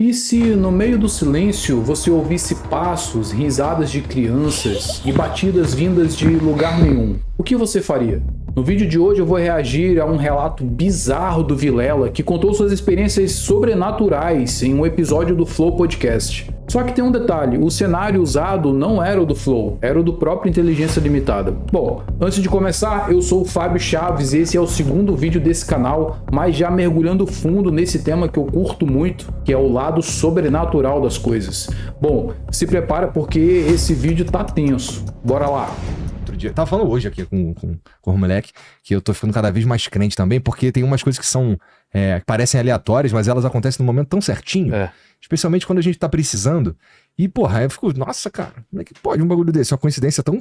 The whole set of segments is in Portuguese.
E se no meio do silêncio você ouvisse passos, risadas de crianças e batidas vindas de lugar nenhum? O que você faria? No vídeo de hoje eu vou reagir a um relato bizarro do Vilela que contou suas experiências sobrenaturais em um episódio do Flow Podcast. Só que tem um detalhe, o cenário usado não era o do Flow, era o do próprio Inteligência Limitada. Bom, antes de começar, eu sou o Fábio Chaves e esse é o segundo vídeo desse canal, mas já mergulhando fundo nesse tema que eu curto muito, que é o lado sobrenatural das coisas. Bom, se prepara porque esse vídeo tá tenso. Bora lá! Outro dia, eu tava falando hoje aqui com o moleque, que eu tô ficando cada vez mais crente também, porque tem umas coisas que são, que parecem aleatórias, mas elas acontecem no momento tão certinho, especialmente quando a gente tá precisando, e porra, eu fico, nossa cara, como é que pode um bagulho desse, uma coincidência tão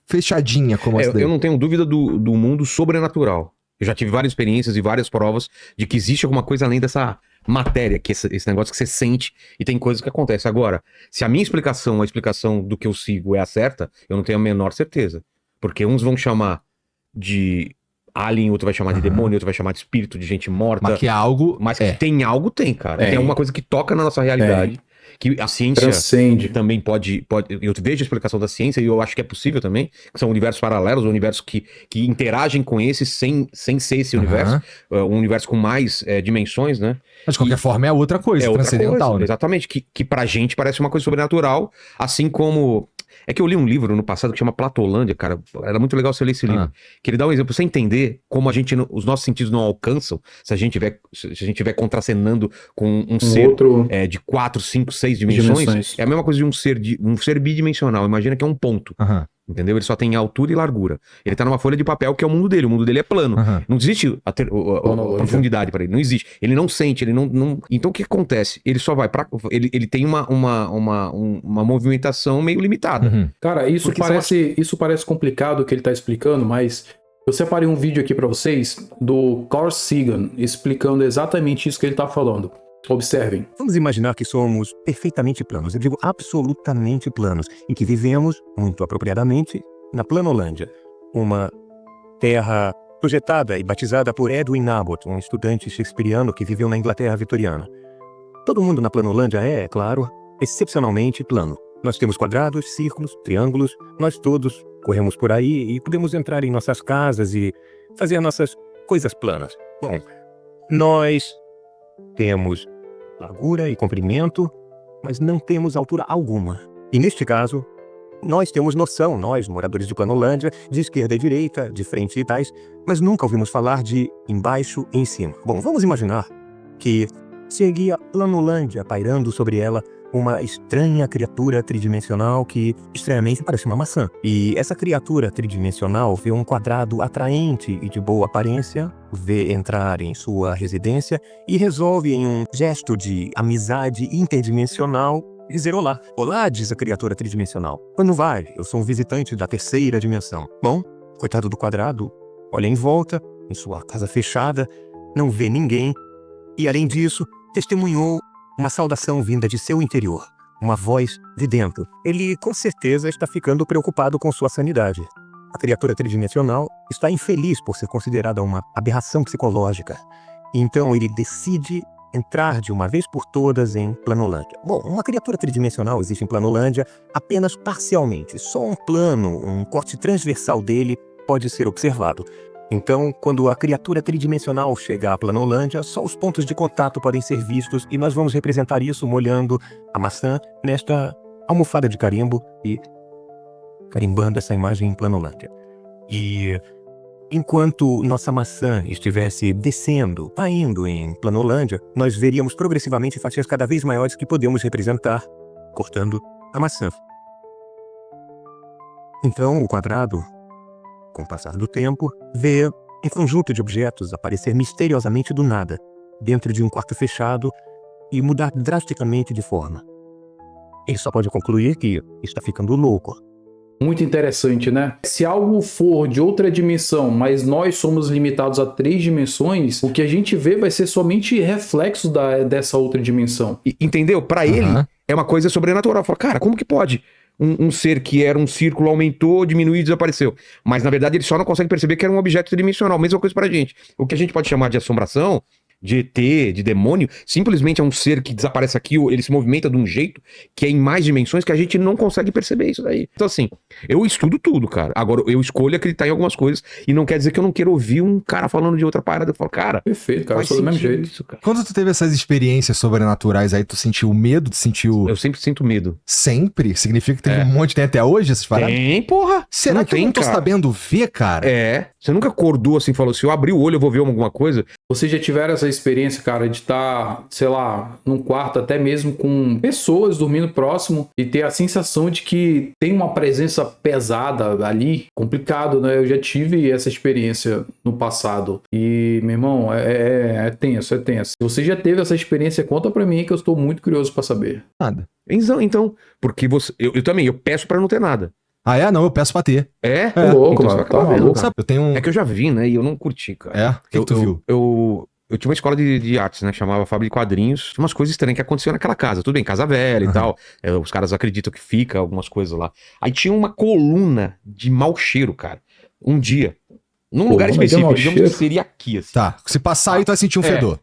fechadinha como essa daí? Eu não tenho dúvida do mundo sobrenatural. Eu já tive várias experiências e várias provas de que existe alguma coisa além dessa matéria, que esse negócio que você sente e tem coisas que acontecem. Agora, se a minha explicação, a explicação do que eu sigo é a certa, eu não tenho a menor certeza. Porque uns vão chamar de alien, outro vai chamar de demônio, outro vai chamar de espírito, de gente morta. Mas que é algo... Mas que tem algo, tem, cara. Tem alguma coisa que toca na nossa realidade. Que a ciência transcende. Também pode. Eu vejo a explicação da ciência e eu acho que é possível também, que são universos paralelos, universos que interagem com esse sem ser esse universo, um universo com mais dimensões, né? Mas de qualquer forma é outra coisa, transcendental, né? Exatamente, que pra gente parece uma coisa sobrenatural, assim como... É que eu li um livro no passado que chama Platolândia, cara. Era muito legal você ler esse livro. Que ele dá um exemplo pra você entender como os nossos sentidos não alcançam se a gente estiver contracenando com um ser outro... de 4, 5, 6 dimensões. É a mesma coisa de um ser bidimensional. Imagina que é um ponto. Entendeu? Ele só tem altura e largura. Ele tá numa folha de papel que é o mundo dele. O mundo dele é plano. Não existe a profundidade para ele. Não existe. Ele não sente, ele não... Então o que acontece? Ele só vai pra... Ele tem uma movimentação meio limitada. Cara, isso parece complicado o que ele tá explicando, mas eu separei um vídeo aqui pra vocês do Carl Sagan explicando exatamente isso que ele tá falando. Observem. Vamos imaginar que somos perfeitamente planos, eu digo absolutamente planos, em que vivemos, muito apropriadamente, na Planolândia, uma terra projetada e batizada por Edwin Abbott, um estudante shakespeariano que viveu na Inglaterra vitoriana. Todo mundo na Planolândia é, claro, excepcionalmente plano. Nós temos quadrados, círculos, triângulos, nós todos corremos por aí e podemos entrar em nossas casas e fazer nossas coisas planas. Bom, nós temos largura e comprimento, mas não temos altura alguma. E neste caso, nós temos noção, nós, moradores de Planolândia, de esquerda e direita, de frente e trás, mas nunca ouvimos falar de embaixo e em cima. Bom, vamos imaginar que seguia Planolândia pairando sobre ela uma estranha criatura tridimensional que, estranhamente, parece uma maçã. E essa criatura tridimensional vê um quadrado atraente e de boa aparência, vê entrar em sua residência e resolve, em um gesto de amizade interdimensional, dizer olá. Olá, diz a criatura tridimensional. Quando vai? Eu sou um visitante da terceira dimensão. Bom, coitado do quadrado, olha em volta, em sua casa fechada, não vê ninguém e, além disso, testemunhou uma saudação vinda de seu interior, uma voz de dentro. Ele, com certeza, está ficando preocupado com sua sanidade. A criatura tridimensional está infeliz por ser considerada uma aberração psicológica. Então ele decide entrar de uma vez por todas em Planolândia. Bom, uma criatura tridimensional existe em Planolândia apenas parcialmente. Só um plano, um corte transversal dele pode ser observado. Então, quando a criatura tridimensional chega à Planolândia, só os pontos de contato podem ser vistos e nós vamos representar isso molhando a maçã nesta almofada de carimbo e carimbando essa imagem em Planolândia. E enquanto nossa maçã estivesse descendo, caindo em Planolândia, nós veríamos progressivamente fatias cada vez maiores que podemos representar cortando a maçã. Então, o quadrado, com o passar do tempo, vê um conjunto de objetos aparecer misteriosamente do nada, dentro de um quarto fechado e mudar drasticamente de forma. Ele só pode concluir que está ficando louco. Muito interessante, né? Se algo for de outra dimensão, mas nós somos limitados a 3 dimensões, o que a gente vê vai ser somente reflexo dessa outra dimensão. Entendeu? Pra ele, é uma coisa sobrenatural. Fala, cara, como que pode? Um ser que era um círculo aumentou, diminuiu e desapareceu. Mas, na verdade, ele só não consegue perceber que era um objeto tridimensional. Mesma coisa pra gente. O que a gente pode chamar de assombração de ET, de demônio, simplesmente é um ser que desaparece aqui, ele se movimenta de um jeito que é em mais dimensões que a gente não consegue perceber isso daí. Então assim, eu estudo tudo, cara. Agora, eu escolho acreditar em algumas coisas e não quer dizer que eu não queira ouvir um cara falando de outra parada. Eu falo, cara... Perfeito, cara, eu faz sou do mesmo sentido jeito. isso, cara. Quando tu teve essas experiências sobrenaturais aí, tu sentiu medo? Tu sentiu Eu sempre sinto medo. sempre? Significa que teve um monte, tem até hoje essas paradas? Tem, porra. Será que eu não tô cara? sabendo ver, cara? É. Você nunca acordou assim e falou, se eu abrir o olho eu vou ver alguma coisa? Vocês já tiveram essa experiência, cara, de estar, sei lá, num quarto até mesmo com pessoas dormindo próximo e ter a sensação de que tem uma presença pesada ali? Complicado, né? Eu já tive essa experiência no passado. E, meu irmão, é tenso, é tenso. Se você já teve essa experiência, conta pra mim que eu estou muito curioso pra saber. Nada. Então, porque você... Eu também, eu peço pra não ter nada. Ah, é? Não, eu peço pra ter. É? Tô louco, Então você mano, vai acabar tá vendo, maluco. cara. Eu tenho um... É que eu já vi, né? E eu não curti, cara. É? O que tu viu? Eu tinha uma escola de artes, né? Chamava Fábrica de Quadrinhos. Tinha umas coisas estranhas que aconteciam naquela casa. Tudo bem, casa velha e tal. Os caras acreditam que fica algumas coisas lá. Aí tinha uma coluna de mau cheiro, cara. Um dia. Num lugar Coluna de específico. mau Digamos cheiro? que seria aqui, assim. Tá, se passar aí tu vai sentir um fedor.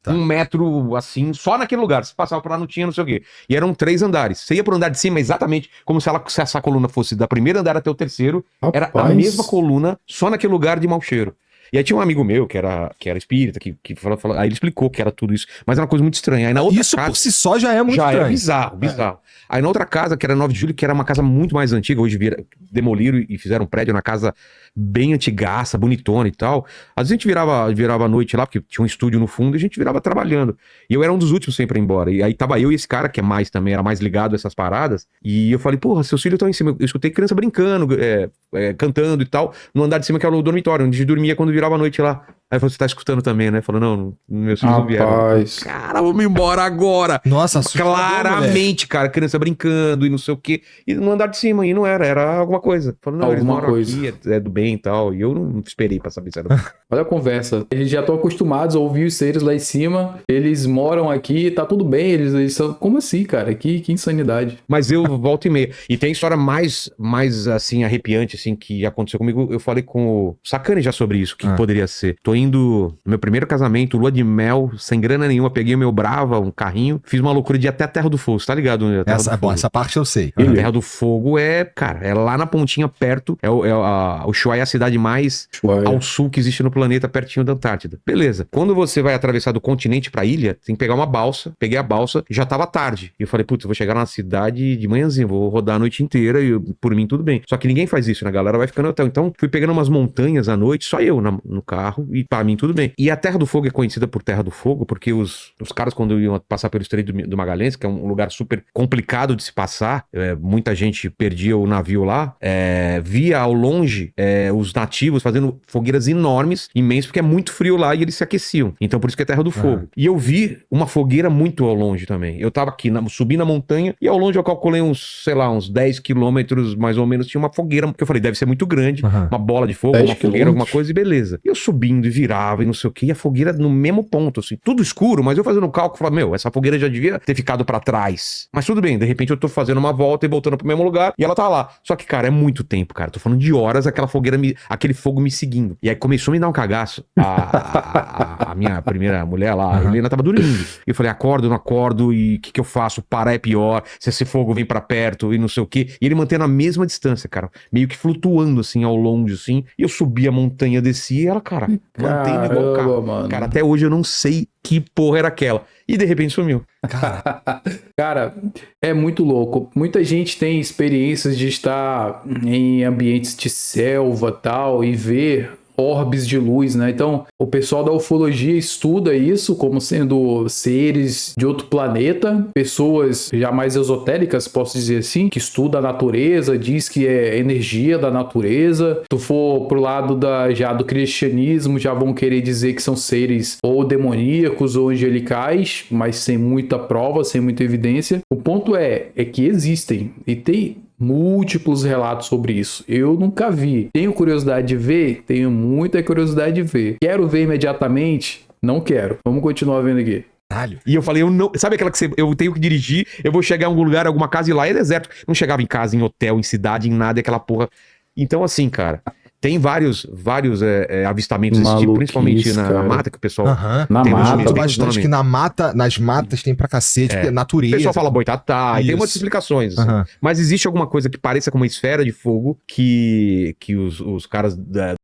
Tá. 1 metro, assim, só naquele lugar. Se passava por lá, não tinha, não sei o quê. E eram 3 andares. Você ia pro andar de cima exatamente como se essa coluna fosse da primeira andar até o terceiro. Era a Rapaz. mesma coluna, só naquele lugar de mau cheiro. E aí tinha um amigo meu, que era espírita, que falou, aí ele explicou que era tudo isso. Mas era uma coisa muito estranha. Aí na outra Isso casa, por si só já é muito já estranho. era bizarro. Aí na outra casa, que era 9 de julho, que era uma casa muito mais antiga, hoje demoliram e fizeram um prédio na casa bem antigaça, bonitona e tal. Às vezes a gente virava à noite lá, porque tinha um estúdio no fundo, e a gente virava trabalhando. E eu era um dos últimos sempre a ir embora. E aí tava eu e esse cara, que é mais também, era mais ligado a essas paradas. E eu falei, porra, seus filhos estão em cima. Eu escutei criança brincando, cantando e tal, no andar de cima, que era o dormitório, onde a gente dormia quando virava a noite lá. Aí você tá escutando também, né? Falou, não, meus filhos não vieram. Rapaz. Cara, vamos embora agora. Nossa, assustador, moleque. Claramente, cara, criança brincando e não sei o quê. E no andar de cima, e não era alguma coisa. Falou, não, eles Alguma moram coisa. aqui, é do bem e tal. E eu não esperei pra saber se era do bem. Olha a conversa. Eles já estão acostumados a ouvir os seres lá em cima. Eles moram aqui, tá tudo bem. Eles são... Como assim, cara? Que insanidade. Mas eu volto e meia. E tem história mais assim, arrepiante, assim, que aconteceu comigo. Eu falei com o Sacani já sobre isso, que poderia ser. Tô indo no meu primeiro casamento, lua de mel, sem grana nenhuma, peguei o meu Brava, um carrinho, fiz uma loucura de ir até a Terra do Fogo, você tá ligado? Né? Essa parte eu sei. A Terra do Fogo cara, é lá na pontinha perto, o Ushuaia é a cidade mais ao sul que existe no planeta, pertinho da Antártida. Beleza. Quando você vai atravessar do continente pra ilha, tem que pegar uma balsa, peguei a balsa, já tava tarde. E eu falei, putz, eu vou chegar na cidade de manhãzinho, vou rodar a noite inteira e por mim tudo bem. Só que ninguém faz isso, né? A galera vai ficando no hotel. Então, fui pegando umas montanhas à noite, só eu no carro, e pra mim tudo bem. E a Terra do Fogo é conhecida por Terra do Fogo, porque os caras, quando iam passar pelo Estreito do Magalhães, que é um lugar super complicado de se passar, muita gente perdia o navio lá, via ao longe os nativos fazendo fogueiras enormes, imensas, porque é muito frio lá e eles se aqueciam. Então por isso que é Terra do Fogo. E eu vi uma fogueira muito ao longe também. Eu tava aqui, subi na montanha, e ao longe eu calculei uns 10 quilômetros, mais ou menos, tinha uma fogueira, que eu falei, deve ser muito grande, uma bola de fogo, uma fogueira, alguma coisa, e beleza. E eu subindo e virava e não sei o que, e a fogueira no mesmo ponto, assim, tudo escuro, mas eu fazendo o cálculo, falei, essa fogueira já devia ter ficado pra trás. Mas tudo bem, de repente eu tô fazendo uma volta e voltando pro mesmo lugar, e ela tá lá. Só que, cara, é muito tempo, cara. Tô falando de horas, aquela fogueira, aquele fogo me seguindo. E aí começou a me dar um cagaço. A minha primeira mulher lá, a Helena, tava dormindo. E eu falei, acordo, não acordo, e o que eu faço? Parar é pior, se esse fogo vem pra perto e não sei o que. E ele mantendo a mesma distância, cara, meio que flutuando, assim, ao longe, assim. E eu subi a montanha, desci, e ela, cara, mantendo igual o carro. Mano. Cara, até hoje eu não sei que porra era aquela. E de repente sumiu. Cara, é muito louco. Muita gente tem experiências de estar em ambientes de selva tal e ver orbes de luz, né? Então, o pessoal da ufologia estuda isso como sendo seres de outro planeta, pessoas já mais esotéricas, posso dizer assim, que estuda a natureza, diz que é energia da natureza. Tu for pro lado já do cristianismo, já vão querer dizer que são seres ou demoníacos ou angelicais, mas sem muita prova, sem muita evidência. O ponto é que existem e tem múltiplos relatos sobre isso. Eu nunca vi. Tenho curiosidade de ver? Tenho muita curiosidade de ver. Quero ver imediatamente? Não quero. Vamos continuar vendo aqui. E eu falei, eu não. Sabe aquela que eu tenho que dirigir, eu vou chegar em algum lugar, alguma casa e lá é deserto. Não chegava em casa, em hotel, em cidade, em nada, aquela porra. Então, assim, cara, Tem vários avistamentos desse tipo, principalmente na cara. mata, que o pessoal... Na tem uns mata. vídeos bem Bastante nome. que nas matas tem pra cacete, porque é O natureza. pessoal fala boitatá, e tem Isso. umas explicações. assim. Aham. Mas existe alguma coisa que pareça com uma esfera de fogo que os caras,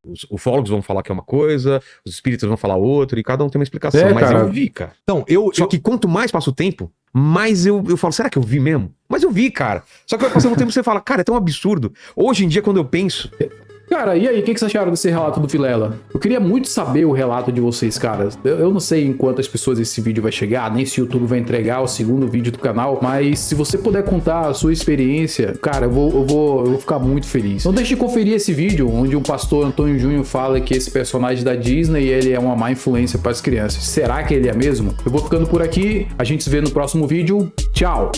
os ufólogos vão falar que é uma coisa, os espíritas vão falar outra, e cada um tem uma explicação. É, Mas cara. eu vi, cara. Então, Só que quanto mais passa o tempo, mais eu falo, será que eu vi mesmo? Mas eu vi, cara. Só que vai passando o tempo e você fala, cara, é tão absurdo. Hoje em dia, quando eu penso... Cara, e aí, o que vocês acharam desse relato do Vilela? Eu queria muito saber o relato de vocês, cara. Eu não sei em quantas pessoas esse vídeo vai chegar, nem se o YouTube vai entregar o segundo vídeo do canal, mas se você puder contar a sua experiência, cara, eu vou ficar muito feliz. Não deixe de conferir esse vídeo, onde um pastor Antônio Júnior fala que esse personagem da Disney, ele é uma má influência para as crianças. Será que ele é mesmo? Eu vou ficando por aqui, a gente se vê no próximo vídeo. Tchau!